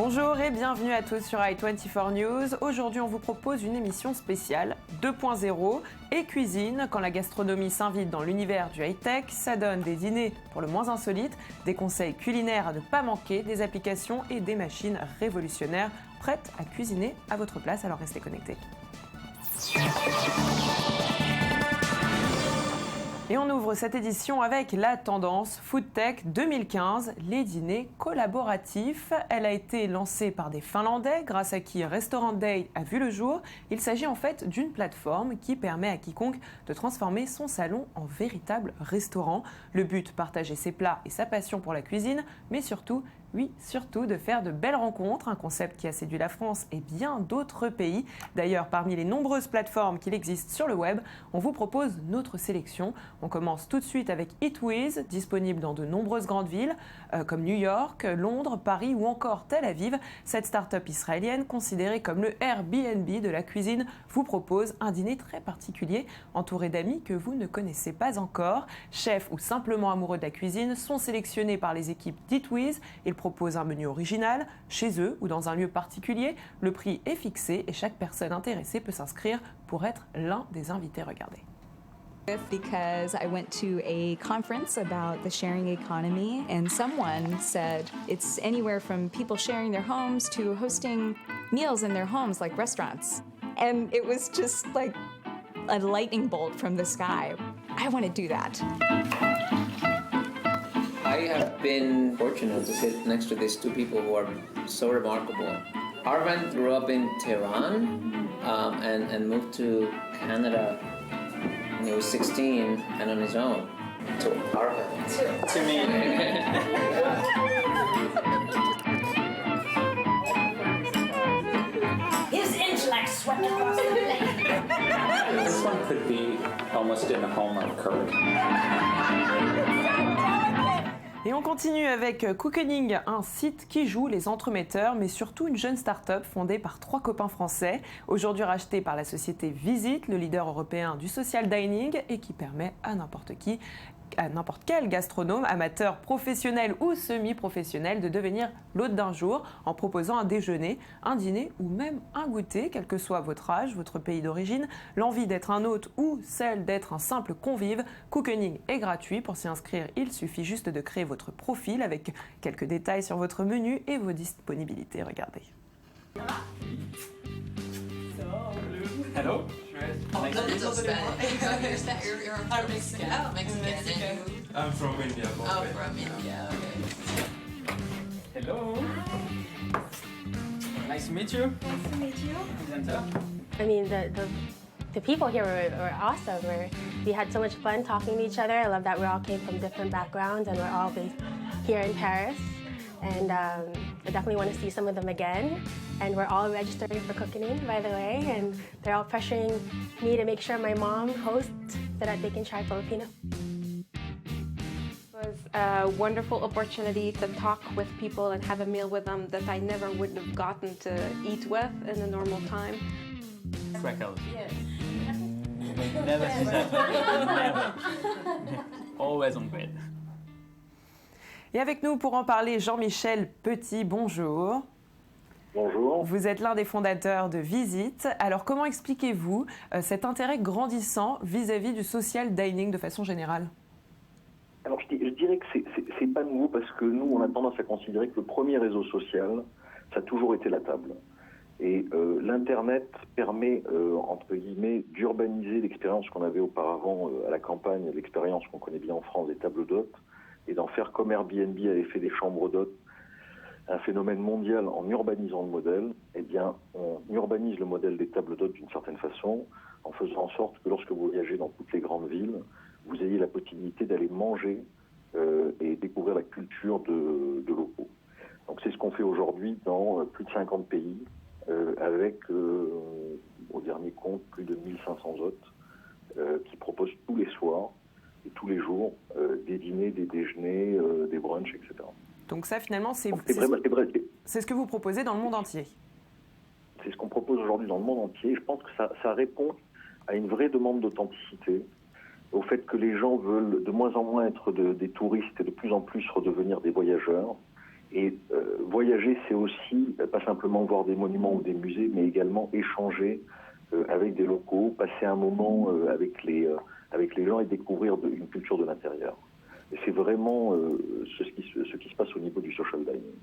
Bonjour et bienvenue à tous sur i24 News. Aujourd'hui, on vous propose une émission spéciale 2.0 et cuisine. Quand la gastronomie s'invite dans l'univers du high-tech, ça donne des dîners pour le moins insolites, des conseils culinaires à ne pas manquer, des applications et des machines révolutionnaires prêtes à cuisiner à votre place. Alors restez connectés. Et on ouvre cette édition avec la tendance Food Tech 2015, les dîners collaboratifs. Elle a été lancée par des Finlandais, grâce à qui Restaurant Day a vu le jour. Il s'agit en fait d'une plateforme qui permet à quiconque de transformer son salon en véritable restaurant. Le but, partager ses plats et sa passion pour la cuisine, mais surtout de faire de belles rencontres, un concept qui a séduit la France et bien d'autres pays. D'ailleurs, parmi les nombreuses plateformes qu'il existe sur le web, on vous propose notre sélection. On commence tout de suite avec Eatwiz, disponible dans de nombreuses grandes villes comme New York, Londres, Paris ou encore Tel Aviv. Cette start-up israélienne, considérée comme le Airbnb de la cuisine, vous propose un dîner très particulier, entouré d'amis que vous ne connaissez pas encore. Chefs ou simplement amoureux de la cuisine sont sélectionnés par les équipes d'Eatwiz. Ils proposent un menu original, chez eux ou dans un lieu particulier. Le prix est fixé et chaque personne intéressée peut s'inscrire pour être l'un des invités. Regardez. Because I went to a conference about the sharing economy, and someone said it's anywhere from people sharing their homes to hosting meals in their homes like restaurants. And it was just like a lightning bolt from the sky. I want to do that. I have been fortunate to sit next to these two people who are so remarkable. Arvind grew up in Tehran and moved to Canada when he was 16 and on his own. To Arvind. To me. His intellect swept across the plane. This one could be almost in the home of Kurt. Et on continue avec Cookening, un site qui joue les entremetteurs, mais surtout une jeune start-up fondée par 3 copains français, aujourd'hui rachetée par la société Visit, le leader européen du social dining, et qui permet à n'importe quel gastronome, amateur, professionnel ou semi-professionnel, de devenir l'hôte d'un jour en proposant un déjeuner, un dîner ou même un goûter, quel que soit votre âge, votre pays d'origine, l'envie d'être un hôte ou celle d'être un simple convive. Cookening est gratuit. Pour s'y inscrire, il suffit juste de créer votre profil avec quelques détails sur votre menu et vos disponibilités. Regardez. Hello. You're Mexican. Oh, Mexican. I'm from India. Oh, from India. Okay. Hello. Nice to meet you. Nice to meet you. Presenter. I mean, the people here were awesome. We had so much fun talking to each other. I love that we all came from different backgrounds and we're all based here in Paris. And I definitely want to see some of them again. And we're all registering for Cookening, by the way. And they're all pressuring me to make sure my mom hosts so that they can try Filipino. It was a wonderful opportunity to talk with people and have a meal with them that I never would have gotten to eat with in a normal time. Crackle. Yes. Never see that. Never. Always on bread. Et avec nous pour en parler, Jean-Michel Petit, bonjour. Bonjour. Vous êtes l'un des fondateurs de Visit. Alors comment expliquez-vous cet intérêt grandissant vis-à-vis du social dining de façon générale ? Alors je dirais que c'est pas nouveau parce que nous on a tendance à considérer que le premier réseau social, ça a toujours été la table. Et l'internet permet entre guillemets d'urbaniser l'expérience qu'on avait auparavant à la campagne, l'expérience qu'on connaît bien en France des tables d'hôtes, et d'en faire comme Airbnb avait fait des chambres d'hôtes, un phénomène mondial en urbanisant le modèle. Eh bien, on urbanise le modèle des tables d'hôtes d'une certaine façon, en faisant en sorte que lorsque vous voyagez dans toutes les grandes villes, vous ayez la possibilité d'aller manger et découvrir la culture de locaux. Donc c'est ce qu'on fait aujourd'hui dans plus de 50 pays, avec, au dernier compte, plus de 1500 hôtes qui proposent tous les soirs et tous les jours des dîners, des déjeuners, des brunchs, etc. Donc ça, finalement, c'est ce que vous proposez dans le monde entier. C'est ce qu'on propose aujourd'hui dans le monde entier. Je pense que ça répond à une vraie demande d'authenticité, au fait que les gens veulent de moins en moins être des touristes et de plus en plus redevenir des voyageurs. Et voyager, c'est aussi pas simplement voir des monuments ou des musées, mais également échanger avec des locaux, passer un moment avec les gens et découvrir une culture de l'intérieur. Et c'est vraiment ce qui se passe au niveau du social dining.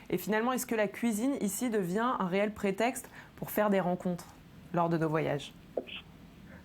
Et finalement, est-ce que la cuisine ici devient un réel prétexte pour faire des rencontres lors de nos voyages ?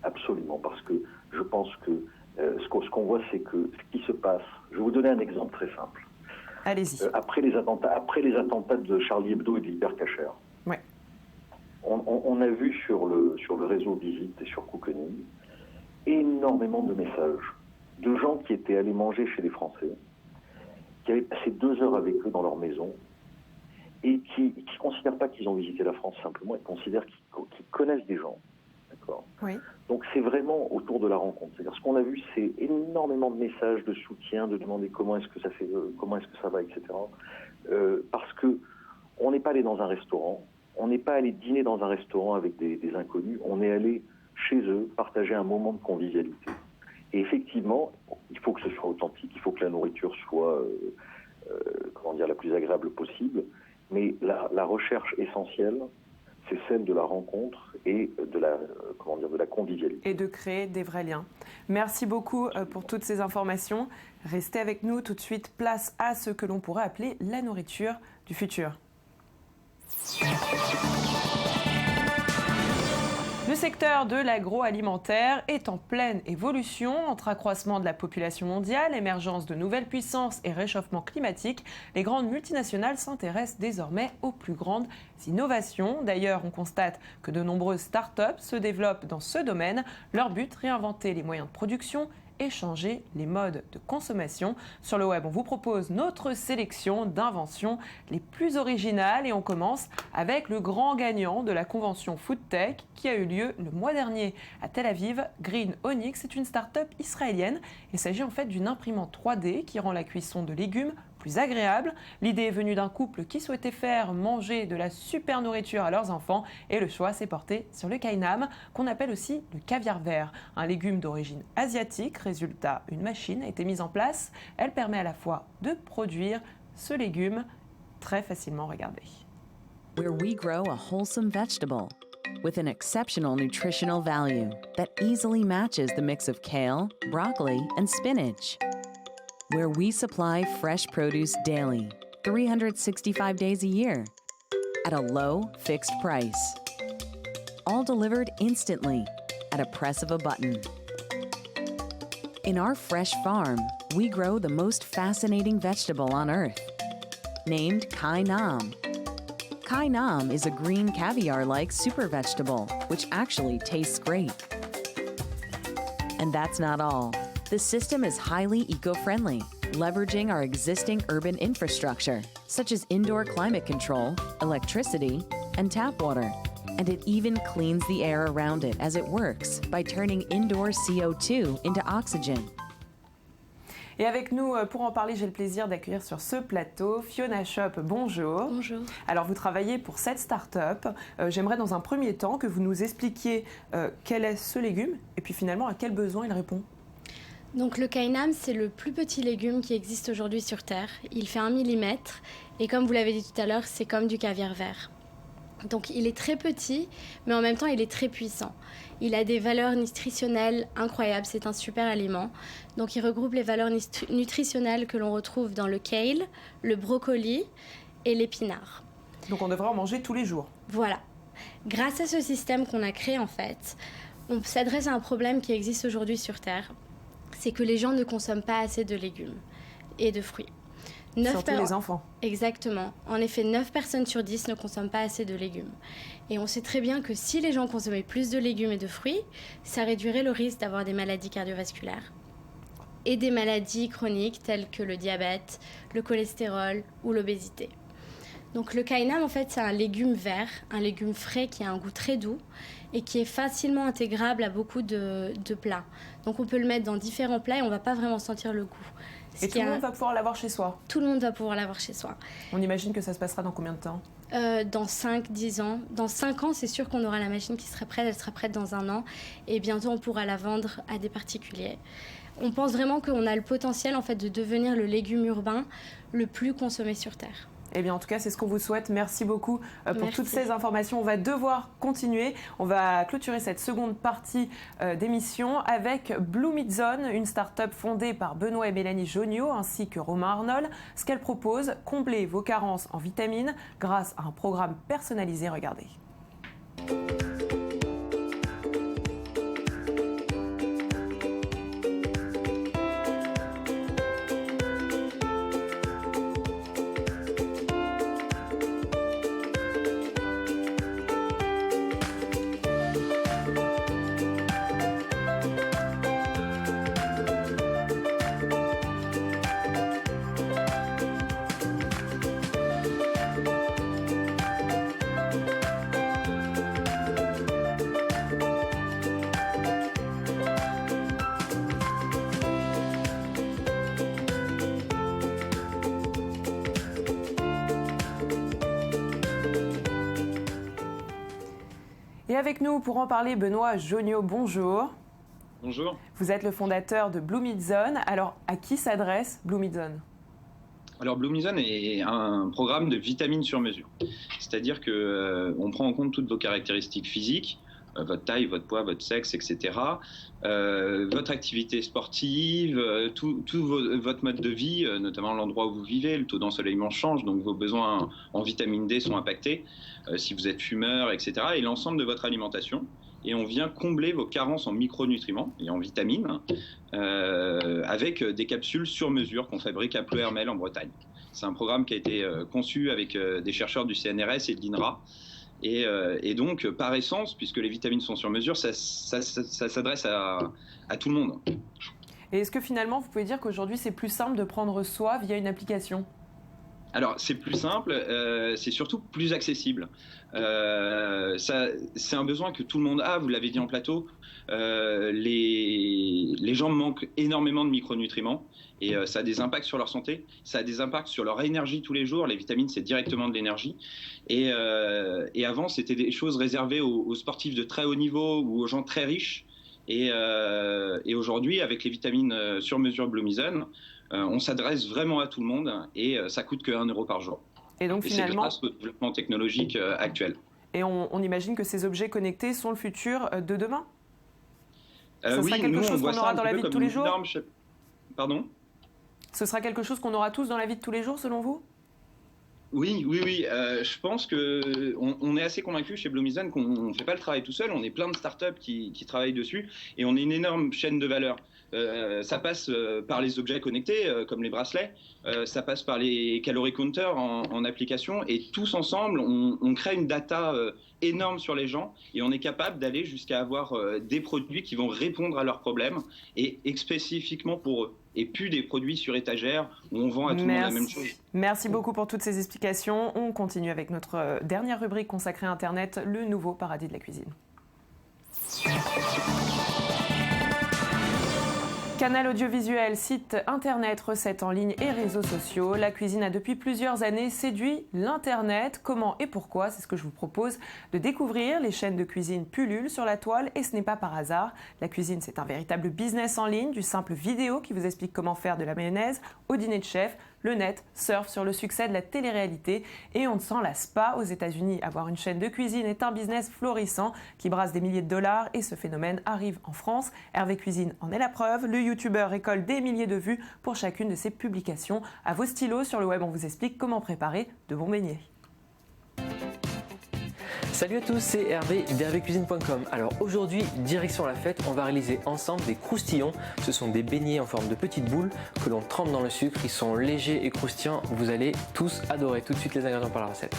Absolument, parce que je pense que ce qu'on voit, c'est que ce qui se passe... Je vais vous donner un exemple très simple. Allez-y. Après les attentats de Charlie Hebdo et de l'Hypercacher, ouais. on a vu sur le réseau Visite et sur Cookening énormément de messages de gens qui étaient allés manger chez les Français, qui avaient passé 2 heures avec eux dans leur maison et qui ne considèrent pas qu'ils ont visité la France simplement, ils considèrent qu'ils connaissent des gens. D'accord ? Oui. Donc c'est vraiment autour de la rencontre. C'est-à-dire ce qu'on a vu, c'est énormément de messages de soutien, de demander comment est-ce que ça fait, comment est-ce que ça va, etc. Parce que on n'est pas allé dans un restaurant, on n'est pas allé dîner dans un restaurant avec des inconnus, on est allé chez eux partager un moment de convivialité. Et effectivement, il faut que ce soit authentique, il faut que la nourriture soit la plus agréable possible, mais la recherche essentielle, c'est celle de la rencontre et de la convivialité. Et de créer des vrais liens. Merci beaucoup pour toutes ces informations. Restez avec nous tout de suite, place à ce que l'on pourrait appeler la nourriture du futur. Le secteur de l'agroalimentaire est en pleine évolution. Entre accroissement de la population mondiale, émergence de nouvelles puissances et réchauffement climatique, les grandes multinationales s'intéressent désormais aux plus grandes innovations. D'ailleurs, on constate que de nombreuses start-up se développent dans ce domaine. Leur but, réinventer les moyens de production et changer les modes de consommation. Sur le web, on vous propose notre sélection d'inventions les plus originales et on commence avec le grand gagnant de la convention FoodTech qui a eu lieu le mois dernier à Tel Aviv. Green Onyx, c'est une start-up israélienne. Il s'agit en fait d'une imprimante 3D qui rend la cuisson de légumes plus agréable. L'idée est venue d'un couple qui souhaitait faire manger de la super nourriture à leurs enfants et le choix s'est porté sur le kainam, qu'on appelle aussi le caviar vert, un légume d'origine asiatique. Résultat, une machine a été mise en place. Elle permet à la fois de produire ce légume très facilement. Regardez. Where we grow a wholesome vegetable with an exceptional nutritional value that easily matches the mix of kale, broccoli, and spinach. Where we supply fresh produce daily, 365 days a year, at a low, fixed price. All delivered instantly, at a press of a button. In our fresh farm, we grow the most fascinating vegetable on earth, named kainam. Kainam is a green caviar-like super vegetable, which actually tastes great. And that's not all. The system is highly eco-friendly, leveraging our existing urban infrastructure, such as indoor climate control, electricity, and tap water. And it even cleans the air around it as it works by turning indoor CO2 into oxygen. Et avec nous, pour en parler, j'ai le plaisir d'accueillir sur ce plateau Fiona Shop. Bonjour. Bonjour. Alors, vous travaillez pour cette start-up. J'aimerais dans un premier temps que vous nous expliquiez quel est ce légume et puis finalement à quel besoin il répond. Donc le kainam, c'est le plus petit légume qui existe aujourd'hui sur Terre. Il fait 1 mm et comme vous l'avez dit tout à l'heure, c'est comme du caviar vert. Donc il est très petit, mais en même temps il est très puissant. Il a des valeurs nutritionnelles incroyables, c'est un super aliment. Donc il regroupe les valeurs nutritionnelles que l'on retrouve dans le kale, le brocoli et l'épinard. Donc on devrait en manger tous les jours. Voilà. Grâce à ce système qu'on a créé en fait, on s'adresse à un problème qui existe aujourd'hui sur Terre. C'est que les gens ne consomment pas assez de légumes et de fruits. Surtout les enfants. Exactement. En effet, 9 personnes sur 10 ne consomment pas assez de légumes. Et on sait très bien que si les gens consommaient plus de légumes et de fruits, ça réduirait le risque d'avoir des maladies cardiovasculaires et des maladies chroniques telles que le diabète, le cholestérol ou l'obésité. Donc le kainam, en fait, c'est un légume vert, un légume frais qui a un goût très doux et qui est facilement intégrable à beaucoup de plats. Donc on peut le mettre dans différents plats et on ne va pas vraiment sentir le goût. Et tout le monde va pouvoir l'avoir chez soi? Tout le monde va pouvoir l'avoir chez soi. On imagine que ça se passera dans combien de temps? Dans 5-10 ans. Dans 5 ans, c'est sûr qu'on aura la machine qui sera prête. Elle sera prête dans 1 an. Et bientôt, on pourra la vendre à des particuliers. On pense vraiment qu'on a le potentiel en fait, de devenir le légume urbain le plus consommé sur Terre. Eh bien, en tout cas, c'est ce qu'on vous souhaite. Merci beaucoup pour Merci. toutes ces informations. On va devoir continuer. On va clôturer cette seconde partie d'émission avec Bloomizone, une start-up fondée par Benoît et Mélanie Jonio ainsi que Romain Arnold. Ce qu'elle propose, combler vos carences en vitamines grâce à un programme personnalisé. Regardez. Et avec nous pour en parler, Benoît Jonio, bonjour. Bonjour. Vous êtes le fondateur de Bloomizone. Alors, à qui s'adresse Bloomizone ? Alors Bloomizone est un programme de vitamines sur mesure. C'est-à-dire qu'on prend en compte toutes vos caractéristiques physiques, votre taille, votre poids, votre sexe, etc., votre activité sportive, votre mode de vie, notamment l'endroit où vous vivez, le taux d'ensoleillement change, donc vos besoins en vitamine D sont impactés, si vous êtes fumeur, etc., et l'ensemble de votre alimentation. Et on vient combler vos carences en micronutriments et en vitamines avec des capsules sur mesure qu'on fabrique à Pleuhermel en Bretagne. C'est un programme qui a été conçu avec des chercheurs du CNRS et de l'INRA. Et donc, par essence, puisque les vitamines sont sur mesure, ça s'adresse à tout le monde. Et est-ce que finalement, vous pouvez dire qu'aujourd'hui, c'est plus simple de prendre soin via une application ? Alors, c'est plus simple, c'est surtout plus accessible. C'est un besoin que tout le monde a, vous l'avez dit en plateau. Les gens manquent énormément de micronutriments et ça a des impacts sur leur santé, ça a des impacts sur leur énergie tous les jours. Les vitamines, c'est directement de l'énergie. Et avant, c'était des choses réservées aux sportifs de très haut niveau ou aux gens très riches. Et aujourd'hui, avec les vitamines sur mesure Bloomizone, on s'adresse vraiment à tout le monde et ça coûte que 1 € par jour. Et donc finalement, c'est grâce au développement technologique actuel. Et on imagine que ces objets connectés sont le futur de demain ? Ce oui, sera quelque chose qu'on aura dans la vie de tous les jours ? Pardon ? Ce sera quelque chose qu'on aura tous dans la vie de tous les jours, selon vous ? Oui. Je pense qu'on est assez convaincus chez Bloomizone qu'on ne fait pas le travail tout seul. On est plein de startups qui travaillent dessus et on est une énorme chaîne de valeur. Ça passe par les objets connectés, comme les bracelets. Ça passe par les calorie counters en application. Et tous ensemble, on crée une data énorme sur les gens et on est capable d'aller jusqu'à avoir des produits qui vont répondre à leurs problèmes et spécifiquement pour eux. Et plus des produits sur étagère où on vend à tout le monde la même chose. Merci beaucoup pour toutes ces explications. On continue avec notre dernière rubrique consacrée à Internet, le nouveau paradis de la cuisine. Canal audiovisuel, site internet, recettes en ligne et réseaux sociaux. La cuisine a depuis plusieurs années séduit l'internet. Comment et pourquoi ? C'est ce que je vous propose de découvrir. Les chaînes de cuisine pullulent sur la toile et ce n'est pas par hasard. La cuisine, c'est un véritable business en ligne, du simple vidéo qui vous explique comment faire de la mayonnaise au dîner de chef. Le net surfe sur le succès de la télé-réalité et on ne s'en lasse pas. Aux États-Unis, avoir une chaîne de cuisine est un business florissant qui brasse des milliers de dollars et ce phénomène arrive en France. Hervé Cuisine en est la preuve. Le youtubeur récolte des milliers de vues pour chacune de ses publications. À vos stylos, sur le web, on vous explique comment préparer de bons beignets. Salut à tous, c'est Hervé d'hervécuisine.com. Alors aujourd'hui, direction la fête, on va réaliser ensemble des croustillons. Ce sont des beignets en forme de petites boules que l'on trempe dans le sucre. Ils sont légers et croustillants, vous allez tous adorer. Tout de suite les ingrédients pour la recette.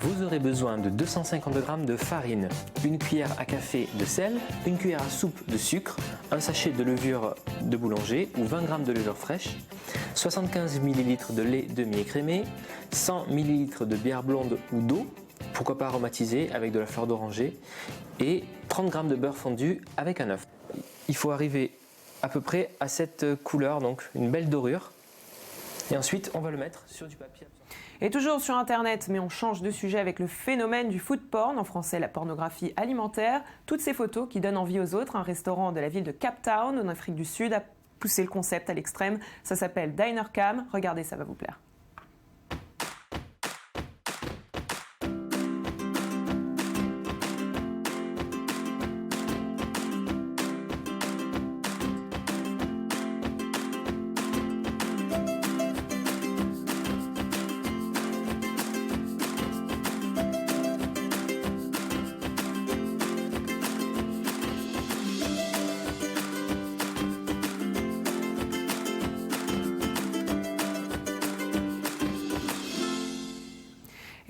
Vous aurez besoin de 250 g de farine, une cuillère à café de sel, une cuillère à soupe de sucre, un sachet de levure de boulanger ou 20 g de levure fraîche, 75 ml de lait demi-écrémé, 100 ml de bière blonde ou d'eau, pourquoi pas aromatisé avec de la fleur d'oranger, et 30 g de beurre fondu avec un œuf. Il faut arriver à peu près à cette couleur, donc une belle dorure. Et ensuite, on va le mettre sur du papier. Et toujours sur Internet, mais on change de sujet avec le phénomène du food porn, en français la pornographie alimentaire. Toutes ces photos qui donnent envie aux autres. Un restaurant de la ville de Cape Town, en Afrique du Sud, a poussé le concept à l'extrême. Ça s'appelle Diner Cam. Regardez, ça va vous plaire.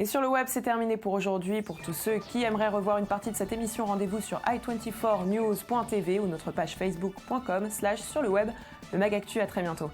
Et sur le web, c'est terminé pour aujourd'hui. Pour tous ceux qui aimeraient revoir une partie de cette émission, rendez-vous sur i24news.tv ou notre page facebook.com/sur le web. Le Mag Actu, à très bientôt.